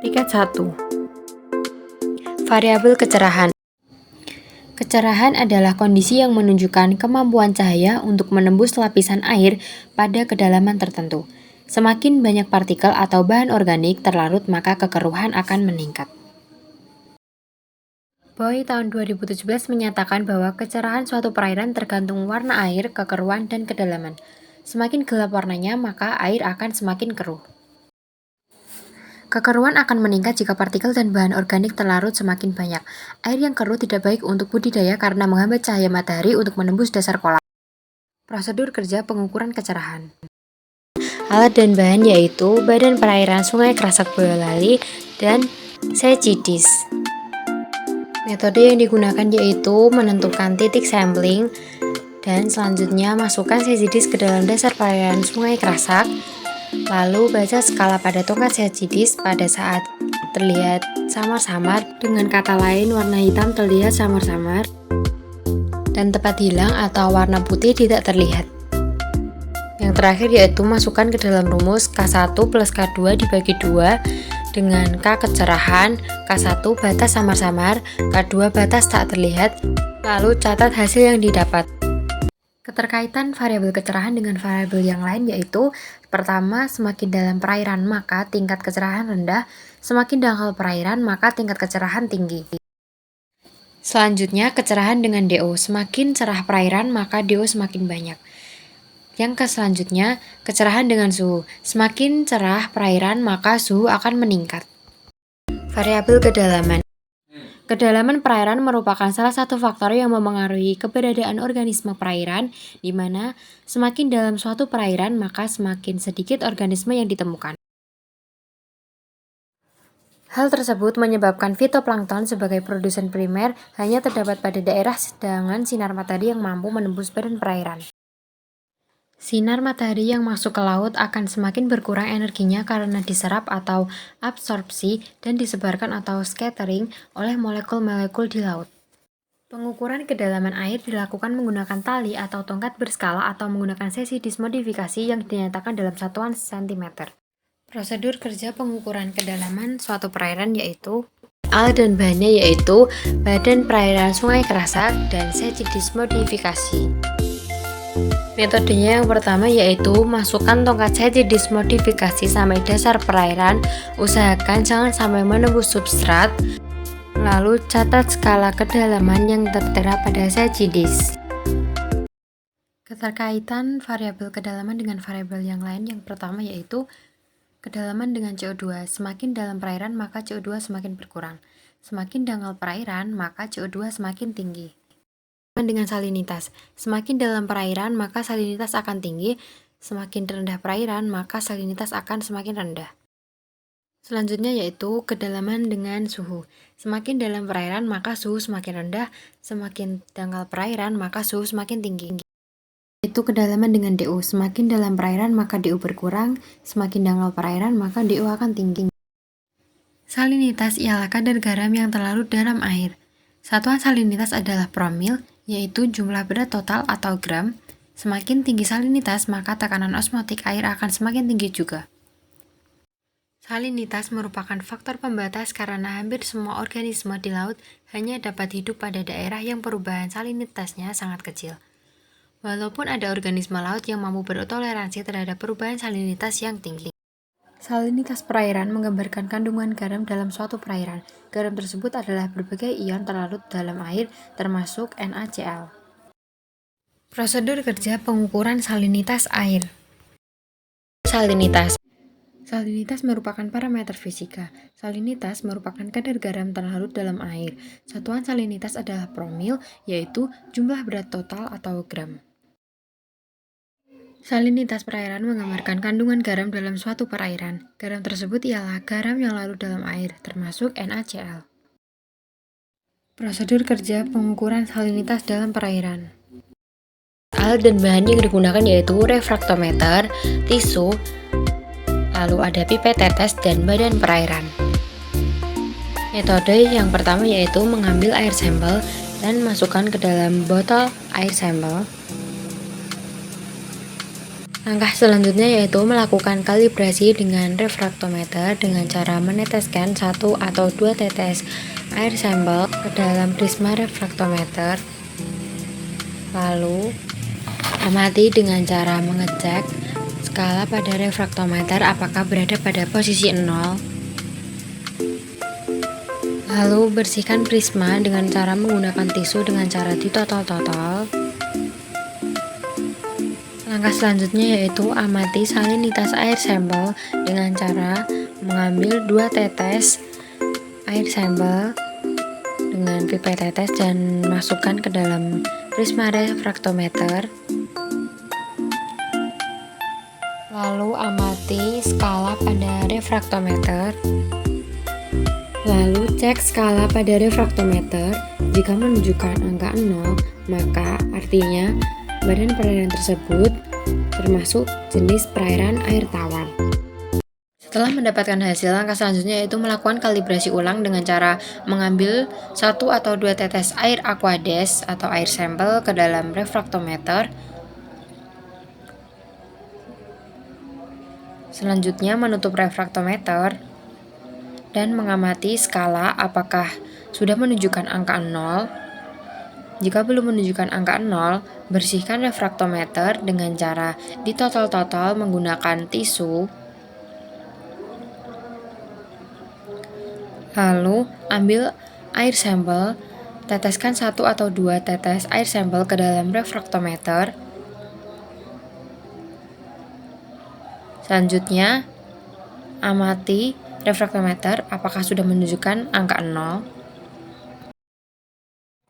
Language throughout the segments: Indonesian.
Piket 1. Variabel kecerahan. Kecerahan adalah kondisi yang menunjukkan kemampuan cahaya untuk menembus lapisan air pada kedalaman tertentu. Semakin banyak partikel atau bahan organik terlarut, maka kekeruhan akan meningkat. Boy tahun 2017 menyatakan bahwa kecerahan suatu perairan tergantung warna air, kekeruhan, dan kedalaman. Semakin gelap warnanya, maka air akan semakin keruh. Kekeruhan akan meningkat jika partikel dan bahan organik terlarut semakin banyak. Air yang keruh tidak baik untuk budidaya karena menghambat cahaya matahari untuk menembus dasar kolam. Prosedur kerja pengukuran kecerahan. Alat dan bahan yaitu badan perairan Sungai Kerasak Boyolali dan Seicidis. Metode yang digunakan yaitu menentukan titik sampling dan selanjutnya masukkan Seicidis ke dalam dasar perairan Sungai Kerasak. Lalu baca skala pada tongkat Seicidis pada saat terlihat samar-samar, dengan kata lain warna hitam terlihat samar-samar dan tepat hilang atau warna putih tidak terlihat. Yang terakhir yaitu masukkan ke dalam rumus K1 plus K2 dibagi 2 dengan K kecerahan, K1 batas samar-samar, K2 batas tak terlihat, lalu catat hasil yang didapat. Keterkaitan variabel kecerahan dengan variabel yang lain yaitu pertama, semakin dalam perairan maka tingkat kecerahan rendah, semakin dangkal perairan maka tingkat kecerahan tinggi. Selanjutnya, kecerahan dengan DO, semakin cerah perairan maka DO semakin banyak. Yang selanjutnya, kecerahan dengan suhu, semakin cerah perairan maka suhu akan meningkat. Variabel kedalaman. Kedalaman perairan merupakan salah satu faktor yang memengaruhi keberadaan organisme perairan, di mana semakin dalam suatu perairan maka semakin sedikit organisme yang ditemukan. Hal tersebut menyebabkan fitoplankton sebagai produsen primer hanya terdapat pada daerah dengan sinar matahari yang mampu menembus badan perairan. Sinar matahari yang masuk ke laut akan semakin berkurang energinya karena diserap atau absorpsi dan disebarkan atau scattering oleh molekul-molekul di laut. Pengukuran kedalaman air dilakukan menggunakan tali atau tongkat berskala atau menggunakan Seicidis modifikasi yang dinyatakan dalam satuan cm. Prosedur kerja pengukuran kedalaman suatu perairan yaitu alat dan bahannya yaitu badan perairan Sungai Kerasak dan Seicidis modifikasi. Metodenya yang pertama yaitu masukkan tongkat Seicidis modifikasi sampai dasar perairan, usahakan jangan sampai menembus substrat, lalu catat skala kedalaman yang tertera pada Seicidis. Keterkaitan variabel kedalaman dengan variabel yang lain yang pertama yaitu kedalaman dengan CO2, semakin dalam perairan maka CO2 semakin berkurang, semakin dangkal perairan maka CO2 semakin tinggi. Dengan salinitas, semakin dalam perairan maka salinitas akan tinggi, semakin rendah perairan maka salinitas akan semakin rendah. Selanjutnya yaitu kedalaman dengan suhu, semakin dalam perairan maka suhu semakin rendah, semakin dangkal perairan maka suhu semakin tinggi. Yaitu kedalaman dengan DO, semakin dalam perairan maka DO berkurang, semakin dangkal perairan maka DO akan tinggi. Salinitas ialah kadar garam yang terlarut dalam air. Satuan salinitas adalah promil, yaitu jumlah berat total atau gram. Semakin tinggi salinitas, maka tekanan osmotik air akan semakin tinggi juga. Salinitas merupakan faktor pembatas karena hampir semua organisme di laut hanya dapat hidup pada daerah yang perubahan salinitasnya sangat kecil. Walaupun ada organisme laut yang mampu bertoleransi terhadap perubahan salinitas yang tinggi. Salinitas perairan menggambarkan kandungan garam dalam suatu perairan. Garam tersebut adalah berbagai ion terlarut dalam air, termasuk NaCl. Prosedur kerja pengukuran salinitas air. Salinitas. Salinitas merupakan parameter fisika. Salinitas merupakan kadar garam terlarut dalam air. Satuan salinitas adalah promil, yaitu jumlah berat total atau gram. Salinitas perairan menggambarkan kandungan garam dalam suatu perairan. Garam tersebut ialah garam yang larut dalam air, termasuk NaCl. Prosedur kerja pengukuran salinitas dalam perairan. Alat dan bahan yang digunakan yaitu refraktometer, tisu, lalu ada pipet tetes dan badan perairan. Metode yang pertama yaitu mengambil air sampel dan masukkan ke dalam botol air sampel. Langkah selanjutnya yaitu melakukan kalibrasi dengan refraktometer dengan cara meneteskan 1 atau 2 tetes air sampel ke dalam prisma refraktometer. Lalu, amati dengan cara mengecek skala pada refraktometer apakah berada pada posisi 0. Lalu, bersihkan prisma dengan cara menggunakan tisu dengan cara ditotol-totol. Langkah selanjutnya yaitu amati salinitas air sampel dengan cara mengambil 2 tetes air sampel dengan pipet tetes dan masukkan ke dalam prisma refraktometer. Lalu amati skala pada refraktometer. Lalu cek skala pada refraktometer. Jika menunjukkan angka 0, maka artinya badan perairan tersebut termasuk jenis perairan air tawar. Setelah mendapatkan hasil, langkah selanjutnya yaitu melakukan kalibrasi ulang dengan cara mengambil 1 atau 2 tetes air aqueous atau air sampel ke dalam refraktometer. Selanjutnya menutup refraktometer dan mengamati skala apakah sudah menunjukkan angka 0. Jika belum menunjukkan angka 0, bersihkan refraktometer dengan cara ditotol-totol menggunakan tisu. Lalu, ambil air sampel, teteskan 1 atau 2 tetes air sampel ke dalam refraktometer. Selanjutnya, amati refraktometer apakah sudah menunjukkan angka 0.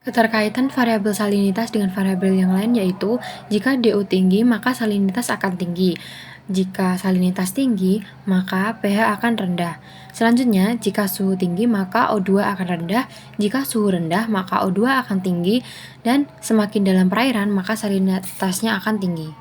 Keterkaitan variabel salinitas dengan variabel yang lain yaitu jika DO tinggi maka salinitas akan tinggi. Jika salinitas tinggi maka pH akan rendah. Selanjutnya, jika suhu tinggi maka O2 akan rendah, jika suhu rendah maka O2 akan tinggi, dan semakin dalam perairan maka salinitasnya akan tinggi.